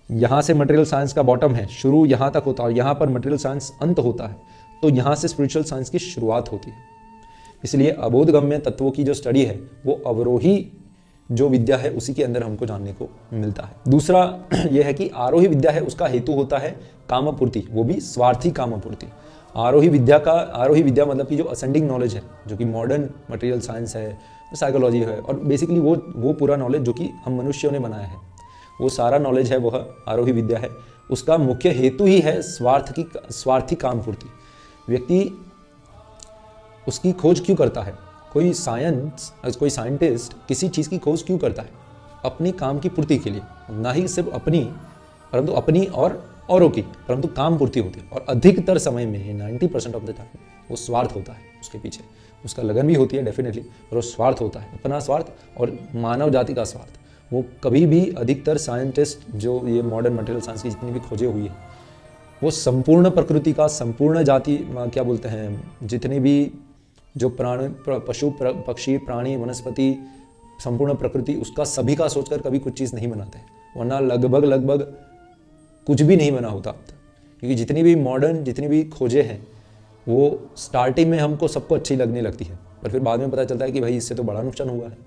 यहाँ से material science का बॉटम है, शुरू यहाँ तक होता है और यहाँ पर मटेरियल साइंस अंत होता है, तो यहाँ से स्पिरिचुअल साइंस की शुरुआत होती है। इसलिए अबोधगम्य तत्वों की जो स्टडी है वो अवरोही जो विद्या है उसी के अंदर हमको जानने को मिलता है। दूसरा यह है कि आरोही विद्या है उसका हेतु होता है कामपूर्ति, वो भी स्वार्थी कामपूर्ति। आरोही विद्या मतलब कि जो असेंडिंग नॉलेज है, जो कि मॉडर्न मटेरियल साइंस है, साइकोलॉजी है, और बेसिकली वो पूरा नॉलेज जो कि हम मनुष्यों ने बनाया है, वो सारा नॉलेज है वह आरोही विद्या है। उसका मुख्य हेतु ही है स्वार्थी कामपूर्ति। व्यक्ति उसकी खोज क्यों करता है? कोई साइंटिस्ट किसी चीज़ की खोज क्यों करता है? अपनी काम की पूर्ति के लिए, ना ही सिर्फ अपनी, परंतु अपनी और औरों की, परंतु काम पूर्ति होती है। और अधिकतर समय में 90% ऑफ द टाइम वो स्वार्थ होता है उसके पीछे। उसका लगन भी होती है डेफिनेटली, पर वो स्वार्थ होता है, अपना स्वार्थ और मानव जाति का स्वार्थ। वो कभी भी, अधिकतर साइंटिस्ट जो ये मॉडर्न मटेरियल साइंस की जितनी भी खोजें हुई है, वो संपूर्ण प्रकृति का, संपूर्ण जाति क्या बोलते हैं, जितने भी जो पशु पक्षी प्राणी वनस्पति, संपूर्ण प्रकृति, उसका सभी का सोचकर कभी कुछ चीज़ नहीं बनाते, वरना लगभग कुछ भी नहीं बना होता। क्योंकि जितनी भी खोजें हैं वो स्टार्टिंग में हमको सबको अच्छी लगने लगती है, पर फिर बाद में पता चलता है कि भाई इससे तो बड़ा नुकसान हुआ है।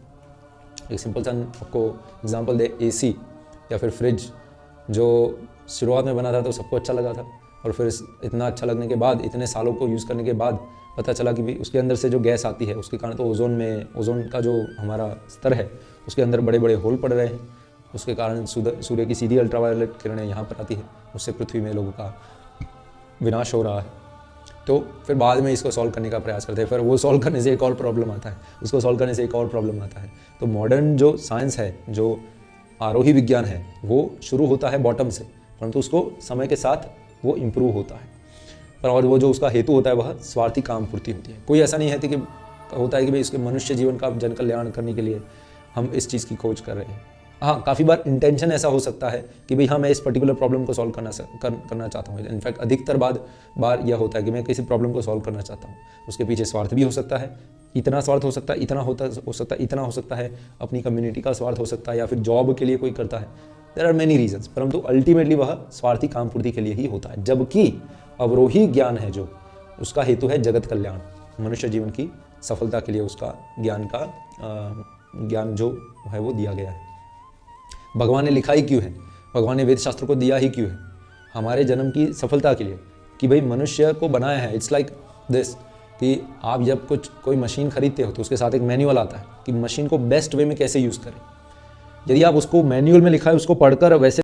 एक सिंपल सा आपको एग्जांपल दे, एसी या फिर फ्रिज, जो शुरुआत में बना था तो सबको अच्छा लगा था, और फिर इतना अच्छा लगने के बाद, इतने सालों को यूज़ करने के बाद पता चला कि भी उसके अंदर से जो गैस आती है उसके कारण तो ओजोन का जो हमारा स्तर है उसके अंदर बड़े बड़े होल पड़ रहे हैं। उसके कारण सूर्य की सीधी अल्ट्रावायलेट किरणें यहाँ पर आती है, उससे पृथ्वी में लोगों का विनाश हो रहा है। तो फिर बाद में इसको सॉल्व करने का प्रयास करते हैं, फिर वो सॉल्व करने से एक और प्रॉब्लम आता है, उसको सॉल्व करने से एक और प्रॉब्लम आता है। तो मॉडर्न जो साइंस है, जो आरोही विज्ञान है, वो शुरू होता है बॉटम से, परंतु उसको समय के साथ वो इम्प्रूव होता है। पर और वो जो उसका हेतु होता है वह स्वार्थी काम पूर्ति होती है। कोई ऐसा नहीं है कि होता है कि भाई इसके मनुष्य जीवन का जन कल्याण करने के लिए हम इस चीज़ की खोज कर रहे हैं। हाँ, काफ़ी बार इंटेंशन ऐसा हो सकता है कि भाई हाँ, मैं इस पर्टिकुलर प्रॉब्लम को सॉल्व करना चाहता हूँ। इनफैक्ट अधिकतर बार यह होता है कि मैं किसी प्रॉब्लम को सॉल्व करना चाहता हूँ, उसके पीछे स्वार्थ भी हो सकता है, इतना स्वार्थ हो सकता है, इतना हो सकता है, अपनी कम्युनिटी का स्वार्थ हो सकता है, या फिर जॉब के लिए कोई करता है। देयर आर मेनी रीजन्स, परंतु अल्टीमेटली वह स्वार्थी काम पूर्ति के लिए ही होता है। जबकि अवरोही ज्ञान है जो, उसका हेतु है जगत कल्याण, मनुष्य जीवन की सफलता के लिए उसका ज्ञान जो है वो दिया गया है। भगवान ने लिखा ही क्यों है? भगवान ने वेद शास्त्र को दिया ही क्यों है? हमारे जन्म की सफलता के लिए, कि भाई मनुष्य को बनाया है। इट्स लाइक दिस कि आप जब कोई मशीन खरीदते हो तो उसके साथ एक मैनुअल आता है कि मशीन को बेस्ट वे में कैसे यूज़ करें। यदि आप उसको मैनुअल में लिखा है उसको पढ़कर वैसे